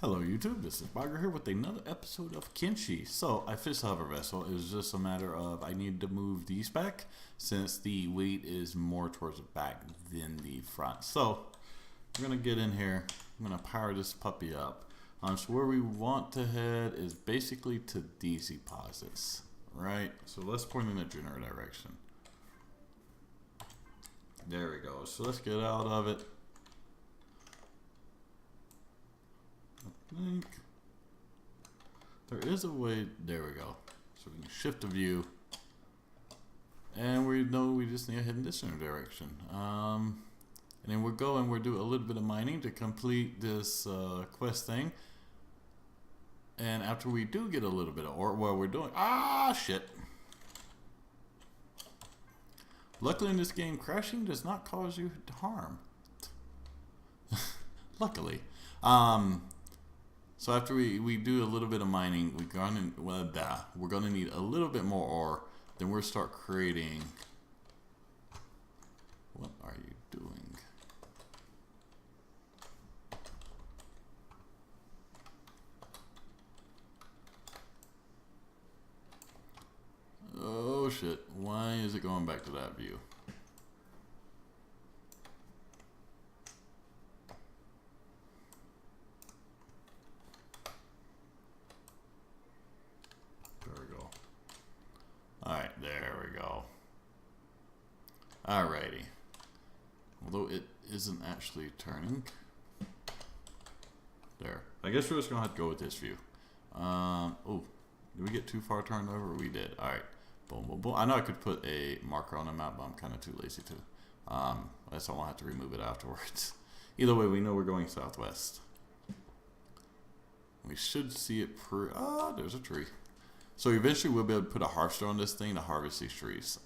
Hello YouTube, this is Bagger here with another episode of Kenshi. So I fixed the hover vessel. It was just a matter of I needed to move these back since the weight is more towards the back than the front. So we're going to get in here. I'm going to power this puppy up. So where we want to head is basically to these deposits, right? So let's point in the general direction. There we go. So let's get out of it. I think there is a way. There we go. So we can shift the view, and we know we just need to head in this direction. And then we're doing a little bit of mining to complete this quest thing. And after we do get a little bit of ore, well, we're doing shit. Luckily, in this game, crashing does not cause you harm. Luckily. So after we do a little bit of mining, we're gonna need a little bit more ore. Then we'll start creating. What are you doing? Oh shit! Why is it going back to that view? Alright, there we go. Alrighty. Although it isn't actually turning. There. I guess we're just going to have to go with this view. Oh, did we get too far turned over? We did. Alright. Boom, boom, boom. I know I could put a marker on the map, but I'm kind of too lazy to. I guess I won't have to remove it afterwards. Either way, we know we're going southwest. We should see it there's a tree. So eventually we'll be able to put a harvester on this thing to harvest these trees.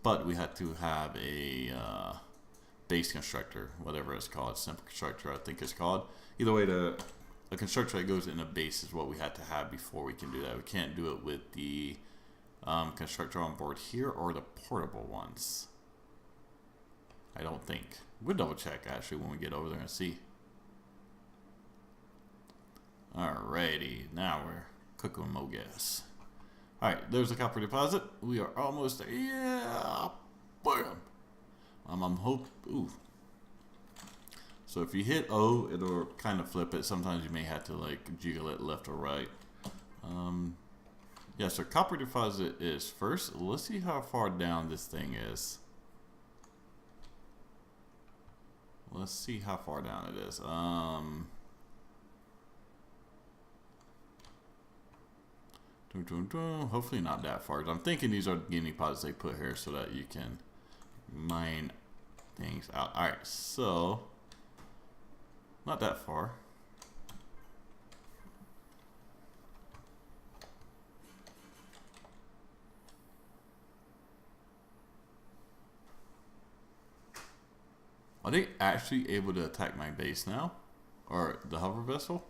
But we had to have a base constructor, whatever it's called, simple constructor I think it's called. Either way, a constructor that goes in a base is what we had to have before we can do that. We can't do it with the constructor on board here or the portable ones. I don't think. We'll double check actually when we get over there and see. Alrighty, now we're cooking with more gas. Alright, there's the copper deposit. We are almost there. Yeah! Bam! Ooh. So if you hit O, it'll kind of flip it. Sometimes you may have to like jiggle it left or right. Yeah, so copper deposit is first. Let's see how far down this thing is. Let's see how far down it is. Hopefully not that far. I'm thinking these are guinea pods they put here so that you can mine things out. Alright, so not that far. Are they actually able to attack my base now? Or the hover vessel?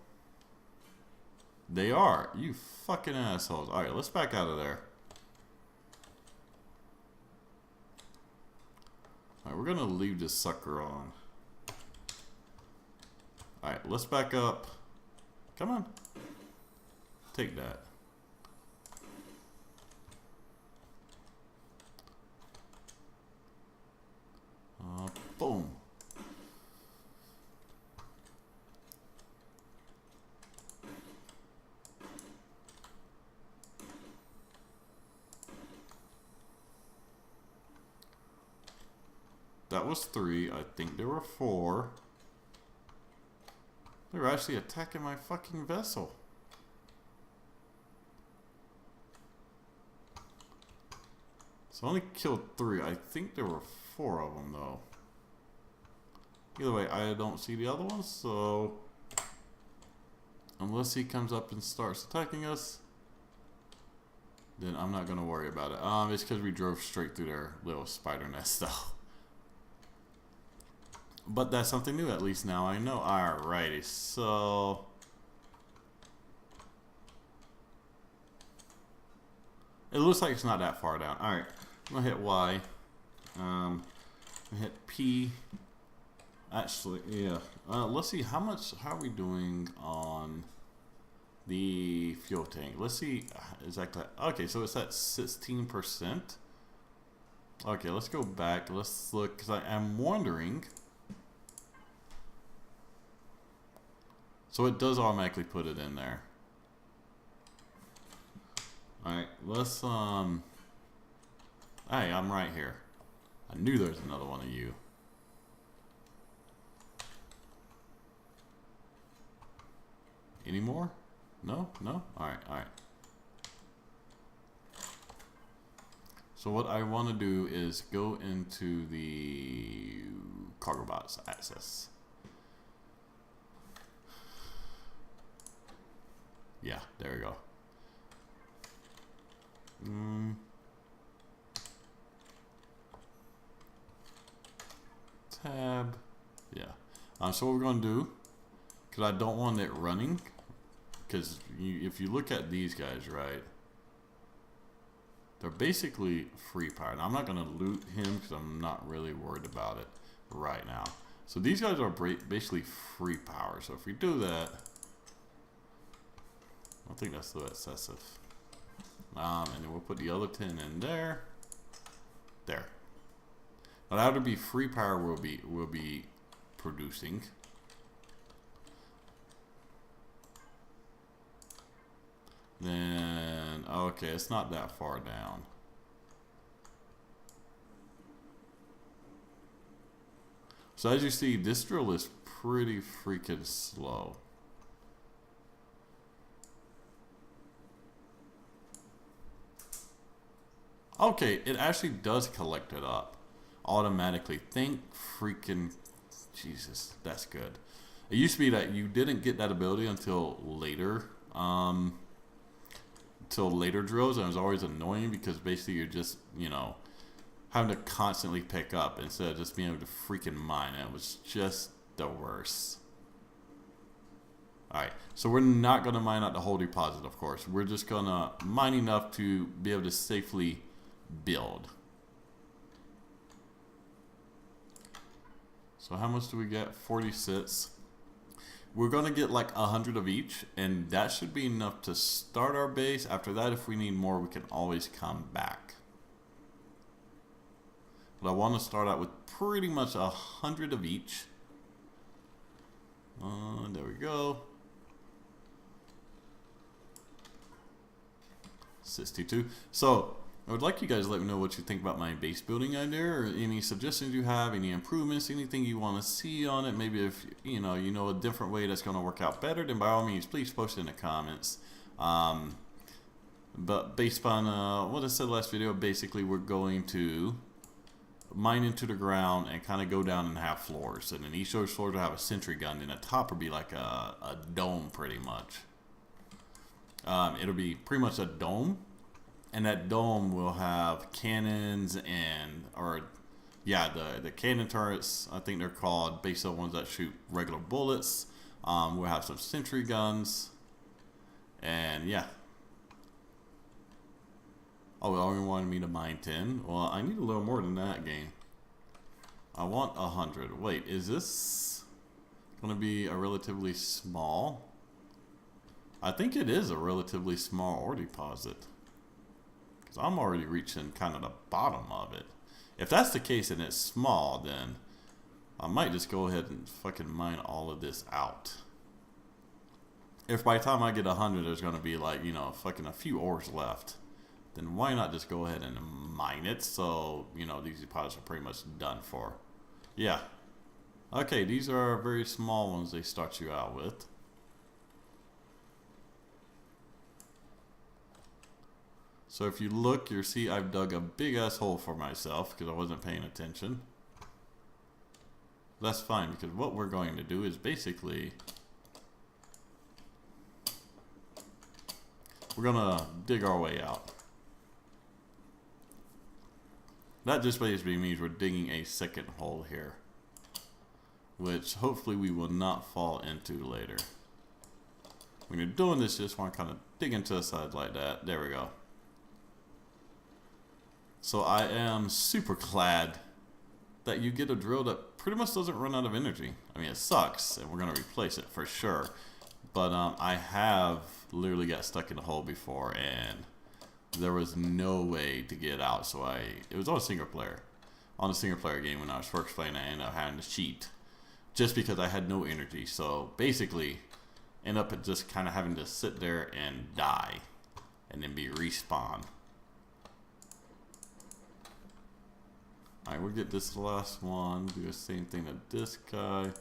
They are. You fucking assholes. Alright, let's back out of there. Alright, we're gonna leave this sucker on. Alright, let's back up. Come on. Take that. Boom. That was 3. I think there were 4. They were actually attacking my fucking vessel. So I only killed 3. I think there were 4 of them though. Either way, I don't see the other ones, so unless he comes up and starts attacking us, then I'm not gonna worry about it. It's because we drove straight through their little spider nest though. But that's something new, at least now I know. Alrighty, so it looks like it's not that far down. Alright, I'm gonna hit Y. Hit P. Actually, yeah. Let's see how are we doing on the fuel tank. Let's see exactly. Okay, so it's at 16%. Okay, let's go back. Let's look, because I am wondering. So it does automatically put it in there. Alright, let's, hey, I'm right here. I knew there was another one of you. Any more? No? No? Alright, alright. So what I want to do is go into the cargo bots access. Yeah, there we go. Tab. Yeah. So what we're going to do, because I don't want it running, because if you look at these guys, right, they're basically free power. Now, I'm not going to loot him because I'm not really worried about it right now. So these guys are basically free power. So if we do that, I think that's a little excessive. And then we'll put the other 10 in there. There. Now that would be free power we'll be producing. Then, okay, it's not that far down. So as you see, this drill is pretty freaking slow. Okay, it actually does collect it up automatically. Thank freaking Jesus, that's good. It used to be that you didn't get that ability until later. Till later drills, and it was always annoying because basically you're just, you know, having to constantly pick up instead of just being able to freaking mine. It was just the worst. Alright, so we're not going to mine out the whole deposit, of course. We're just going to mine enough to be able to safely build. So how much do we get? 46. We're going to get like 100 of each, and that should be enough to start our base. After that, if we need more, we can always come back. But I want to start out with pretty much 100 of each. There we go. 62. So I would like you guys to let me know what you think about my base building idea, or any suggestions you have, any improvements, anything you want to see on it. Maybe if you know a different way that's going to work out better, then by all means, please post it in the comments. But based on what I said last video, basically we're going to mine into the ground and kind of go down and have floors, and then each of those floors will have a sentry gun, and the top will be like a dome pretty much. It'll be pretty much a dome. And that dome will have cannons and, the cannon turrets, I think they're called, based on ones that shoot regular bullets. We'll have some sentry guns. And yeah. Oh, it only wanted me to mine 10. Well, I need a little more than that, game. I want 100. Wait, is this going to be a relatively small? I think it is a relatively small ore deposit. I'm already reaching kind of the bottom of it. If that's the case and it's small, then I might just go ahead and fucking mine all of this out. If by the time I get 100 there's going to be like, you know, fucking a few ores left, then why not just go ahead and mine it so, you know, these deposits are pretty much done for. Yeah. Okay, these are very small ones they start you out with. So if you look, you'll see I've dug a big ass hole for myself because I wasn't paying attention. That's fine, because what we're going to do is basically we're gonna dig our way out. That just basically means we're digging a second hole here, which hopefully we will not fall into later. When you're doing this, you just want to kind of dig into the side like that. There we go. So I am super glad that you get a drill that pretty much doesn't run out of energy. I mean, it sucks, and we're going to replace it for sure. But I have literally got stuck in a hole before, and there was no way to get out. So it was on a single player. On a single player game when I was first playing, I ended up having to cheat just because I had no energy. So basically, end up just kind of having to sit there and die, and then be respawned. Alright, we'll get this last one. Do the same thing to this guy.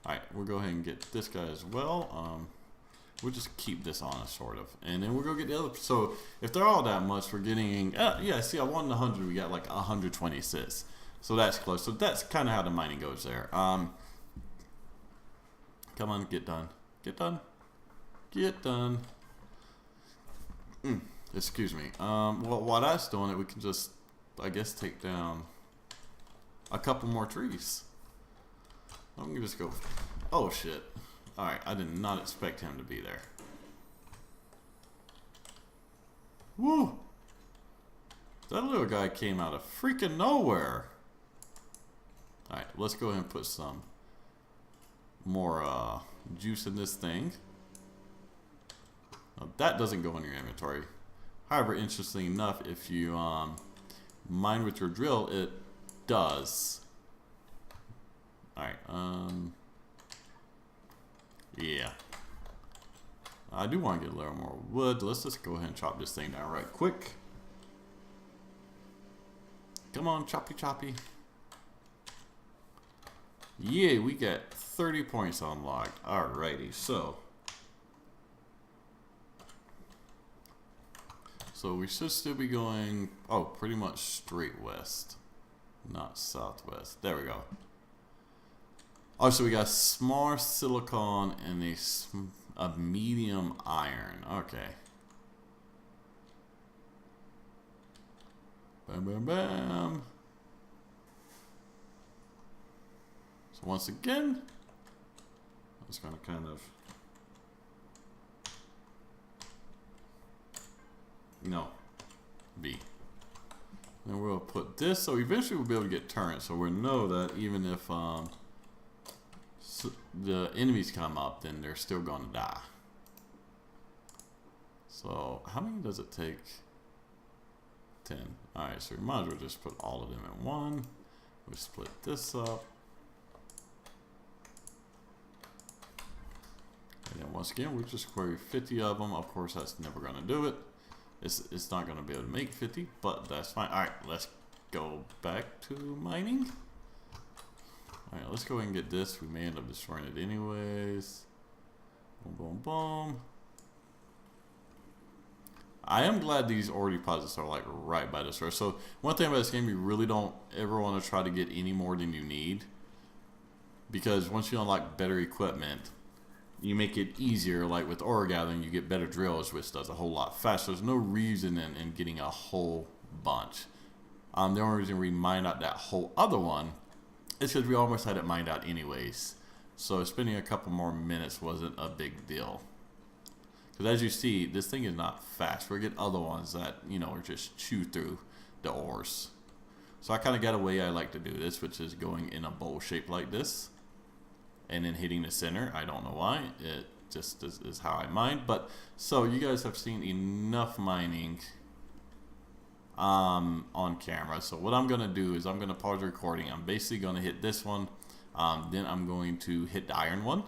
Alright, we'll go ahead and get this guy as well. We'll just keep this on us, sort of. And then we'll go get the other. So, if they're all that much, we're getting... yeah, see, I won 100. We got like 120 assists. So, that's close. So, that's kind of how the mining goes there. Come on, get done. Get done. Get done. Excuse me. Well, while that's doing it, we can just, I guess, take down a couple more trees. I'm gonna just go. Oh shit! All right, I did not expect him to be there. Woo! That little guy came out of freaking nowhere. All right, let's go ahead and put some more juice in this thing. Now, that doesn't go in your inventory. However, interestingly enough, if you mine with your drill, it does. Alright, yeah. I do want to get a little more wood. Let's just go ahead and chop this thing down right quick. Come on, choppy choppy. Yeah, we got 30 points unlocked. Alrighty, so we should still be going, pretty much straight west, not southwest. There we go. Oh, so we got small silicon and a medium iron. Okay. Bam, bam, bam. So once again, I'm just gonna kind of... No, B. Then we'll put this, so eventually we'll be able to get turrets, so we'll know that even if the enemies come up, then they're still gonna die. So how many does it take? 10. Alright, so we might as well just put all of them in one. We split this up. And then once again, we'll just query 50 of them. Of course, that's never gonna do it. It's not going to be able to make 50, but that's fine. Alright, let's go back to mining. Alright, let's go ahead and get this. We may end up destroying it anyways. Boom, boom, boom. I am glad these ore deposits are like right by the source. So one thing about this game, you really don't ever want to try to get any more than you need. Because once you unlock better equipment, you make it easier, like with ore gathering, you get better drills, which does a whole lot faster. There's no reason in getting a whole bunch. The only reason we mined out that whole other one is because we almost had it mined out anyways. So spending a couple more minutes wasn't a big deal. Because as you see, this thing is not fast. We get other ones that, you know, are just chew through the ores. So I kind of got a way I like to do this, which is going in a bowl shape like this. And then hitting the center. I don't know why. It just is how I mine. But so you guys have seen enough mining on camera. So what I'm gonna do is I'm gonna pause the recording. I'm basically gonna hit this one. Then I'm going to hit the iron one.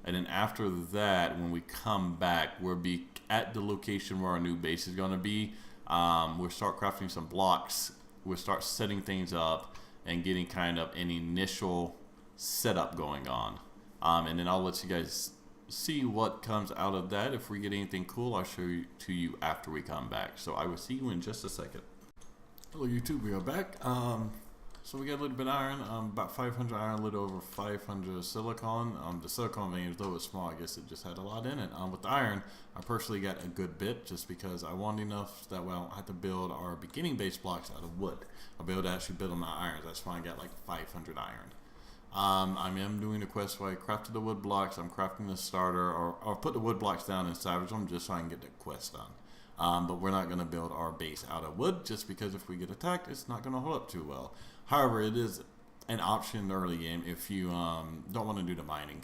And then after that, when we come back, we'll be at the location where our new base is gonna be. We'll start crafting some blocks. We'll start setting things up and getting kind of an initial setup going on, and then I'll let you guys see what comes out of that. If we get anything cool, I'll show you to you after we come back. So I will see you in just a second. Hello YouTube, we are back. So we got a little bit of iron, about 500 iron, a little over 500 silicon. The silicon vein, though it's small, I guess it just had a lot in it. With the iron, I personally got a good bit just because I want enough that way I don't have to build our beginning base blocks out of wood. I'll be able to actually build on my irons. That's why I got like 500 iron. I am doing the quest where I crafted the wood blocks. I'm crafting the starter, or put the wood blocks down and salvage them just so I can get the quest done. But we're not going to build our base out of wood just because if we get attacked, it's not going to hold up too well. However, it is an option in the early game if you don't want to do the mining.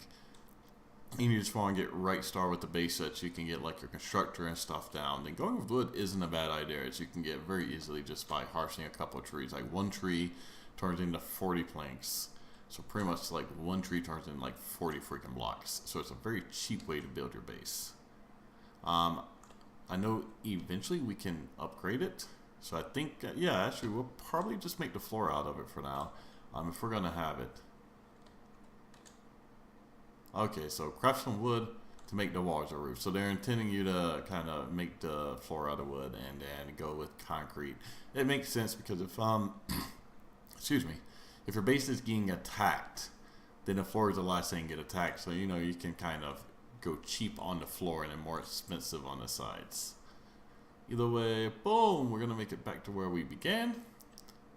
And you just want to get right start with the base so that you can get like your constructor and stuff down. Then going with wood isn't a bad idea, as you can get very easily just by harvesting a couple of trees. Like one tree turns into 40 planks. So pretty much like one tree turns into like 40 freaking blocks. So it's a very cheap way to build your base. I know eventually we can upgrade it. So I think, yeah, actually we'll probably just make the floor out of it for now. If we're going to have it. Okay, so craft some wood to make the walls or roof. So they're intending you to kind of make the floor out of wood and then go with concrete. It makes sense because if, excuse me, if your base is getting attacked, then the floor is the last thing to get attacked. So, you know, you can kind of go cheap on the floor and then more expensive on the sides. Either way, boom, we're going to make it back to where we began.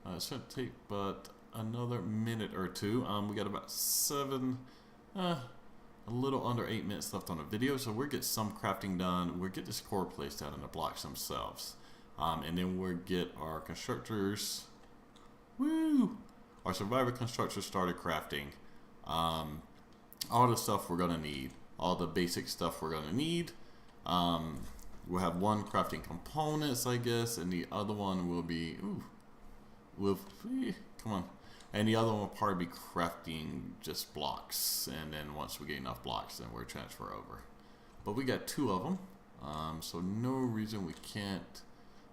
It shouldn't take but another minute or two. We got about a little under 8 minutes left on the video, so we'll get some crafting done. We'll get this core placed out in the blocks themselves. And then we'll get our constructors, our survivor constructors started crafting. All the stuff we're going to need, all the basic stuff we're going to need. We'll have one crafting components, I guess, and the other one will be, come on. And the other one will probably be crafting just blocks. And then once we get enough blocks, then we'll transfer over. But we got 2 of them. So no reason we can't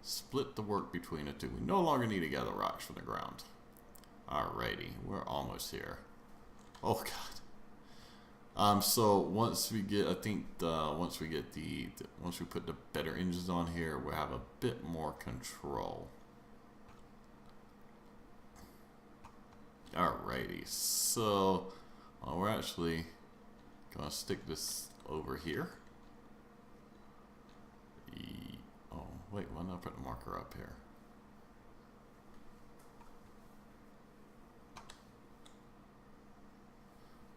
split the work between the 2. We no longer need to gather rocks from the ground. Alrighty, we're almost here. Oh god. So once we get, I think once we get once we put the better engines on here, we'll have a bit more control. Alrighty, so we're actually gonna stick this over here. Oh wait, why not put the marker up here?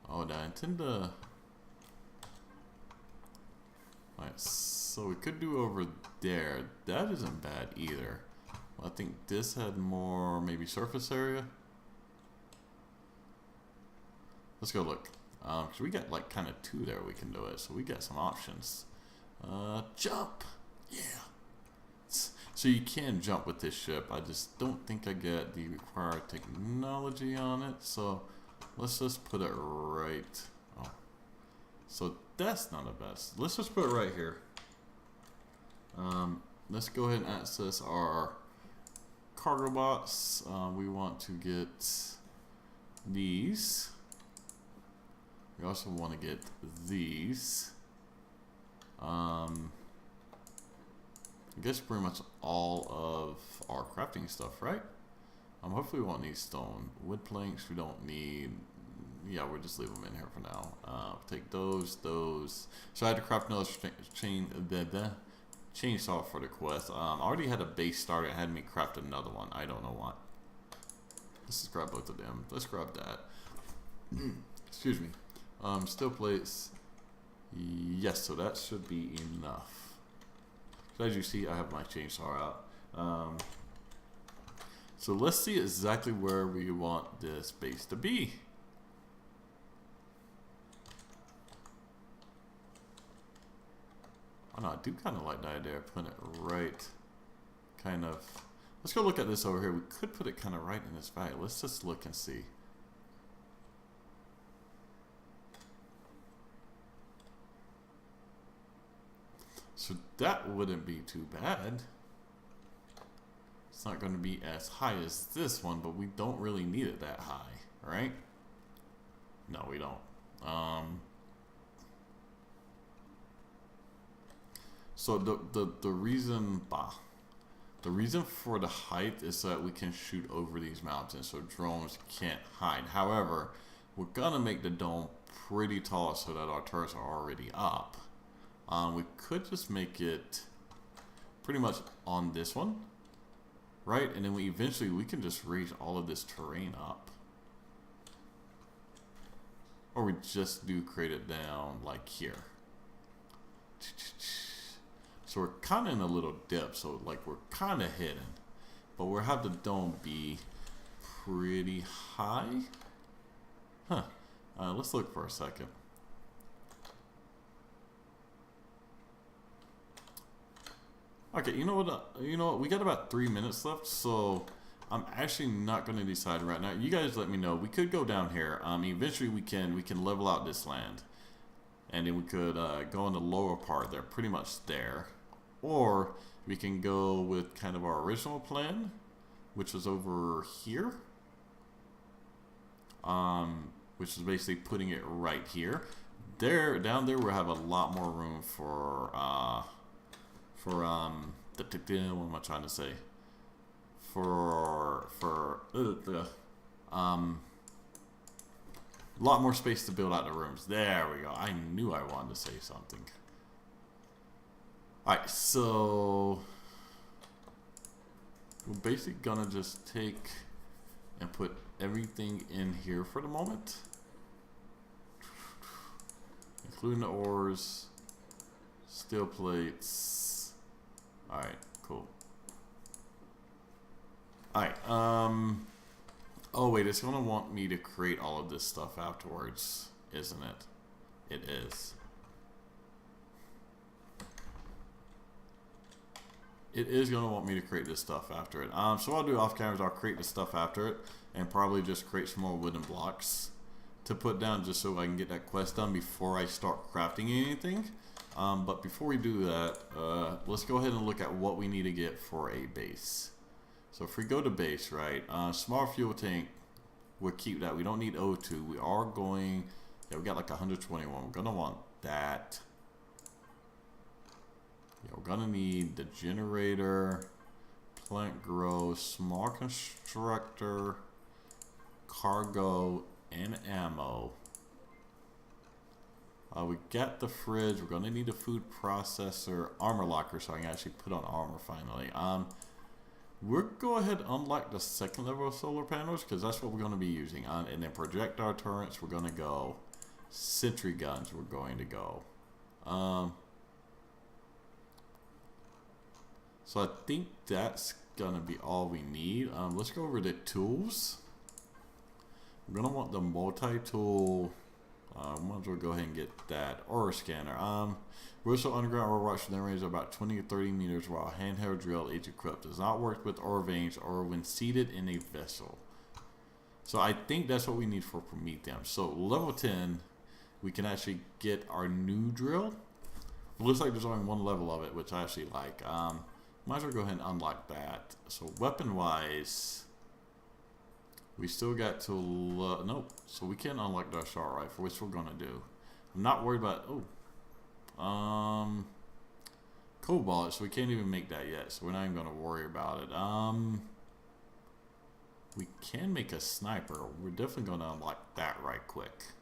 Oh, I intend to. Alright, so we could do over there. That isn't bad either. Well, I think this had more maybe surface area. Let's go look. Cause we got like kind of 2 there we can do it. So we got some options. Jump! Yeah! So you can jump with this ship. I just don't think I get the required technology on it. So let's just put it right. Oh. So that's not the best. Let's just put it right here. Let's go ahead and access our cargo box. We want to get these. We also want to get these. I guess pretty much all of our crafting stuff, right? Hopefully we won't need stone. Wood planks we don't need. Yeah, we'll just leave them in here for now. Take those. So I had to craft another chainsaw for the quest. I already had a base started. It had me craft another one. I don't know why. Let's just grab both of them. Let's grab that. Excuse me. Steel plates. Yes, so that should be enough. So as you see, I have my chainsaw out. So let's see exactly where we want this base to be. Oh no, I do kind of like the idea of putting it right, kind of. Let's go look at this over here. We could put it kind of right in this valley. Let's just look and see. So that wouldn't be too bad. It's not going to be as high as this one, but we don't really need it that high, right? No, we don't. So the reason for the height is so that we can shoot over these mountains, so drones can't hide. However, we're gonna make the dome pretty tall so that our turrets are already up. We could just make it pretty much on this one, right? And then eventually we can just raise all of this terrain up. Or we just do create it down like here. So we're kind of in a little dip. So like we're kind of hidden. But we'll have the dome be pretty high. Huh. Let's look for a second. Okay, you know what? We got about 3 minutes left, so I'm actually not going to decide right now. You guys let me know. We could go down here. Eventually we can level out this land, and then we could go in the lower part there, pretty much there, or we can go with kind of our original plan, which was over here. Which is basically putting it right here. Down there we'll have a lot more room for what am I trying to say? A lot more space to build out the rooms. There we go. I knew I wanted to say something. Alright, so we're basically gonna just take and put everything in here for the moment, including the ores, steel plates. Alright, cool. Alright, oh wait, it's gonna want me to create all of this stuff afterwards, isn't it? It is. It is gonna want me to create this stuff after it. So what I'll do off camera is I'll create the stuff after it and probably just create some more wooden blocks to put down just so I can get that quest done before I start crafting anything. But before we do that, let's go ahead and look at what we need to get for a base. So if we go to base, right, small fuel tank, we'll keep that. We don't need O2. We are going, yeah, we got like 121. We're gonna want that. Yeah, we're gonna need the generator, plant grow, small constructor, cargo, and ammo. We got the fridge. We're gonna need a food processor, armor locker, so I can actually put on armor finally. We'll go ahead and unlock the second level of solar panels because that's what we're going to be using. And then projectile turrets, we're going to go. Sentry guns, we're going to go. So I think that's going to be all we need. Let's go over to tools. We're going to want the multi-tool. Might as well go ahead and get that. Ore scanner. We're also underground ore rocks within range of about 20 to 30 meters while a handheld drill is equipped. Does not work with ore veins or when seated in a vessel. So I think that's what we need for Prometheum. So level 10, we can actually get our new drill. It looks like there's only one level of it, which I actually like. Might as well go ahead and unlock that. So weapon wise, we still got to nope. So we can't unlock the assault rifle, which we're gonna do. I'm not worried about cobalt, so we can't even make that yet. So we're not even gonna worry about it. We can make a sniper. We're definitely gonna unlock that right quick.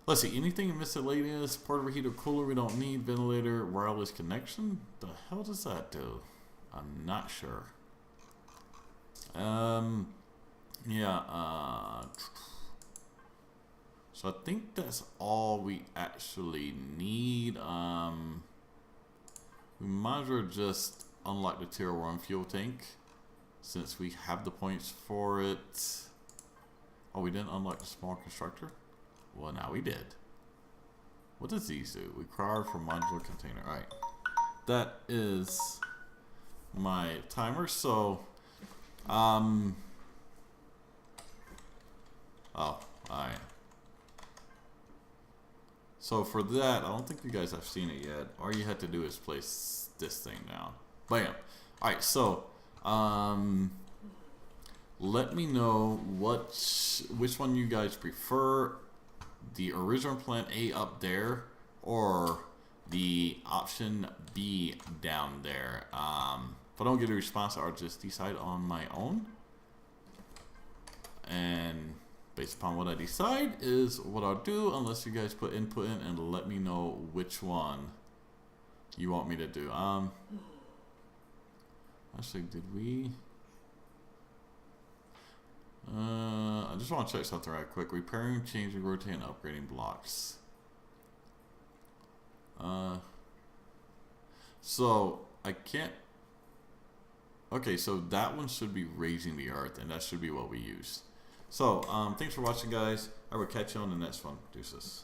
Let's see, anything miscellaneous, portable heater, cooler we don't need, ventilator, wireless connection. The hell does that do? I'm not sure. So I think that's all we actually need. We might as well just unlock the tier 1 fuel tank since we have the points for it. Oh, we didn't unlock the small constructor? Well, now we did. What does these do? Required for modular container. Alright. That is my timer. So, oh, alright. So for that, I don't think you guys have seen it yet. All you had to do is place this thing down. Bam. Alright, so, let me know which one you guys prefer. The original plan A up there or the option B down there. If I don't get a response, I'll just decide on my own. And based upon what I decide is what I'll do, unless you guys put input in and let me know which one you want me to do. Actually, did we? I just want to check something right quick. Repairing, changing, rotating, upgrading blocks. So I can't. Okay, so that one should be raising the earth, and that should be what we use. So thanks for watching, guys. I will catch you on the next one. Deuces.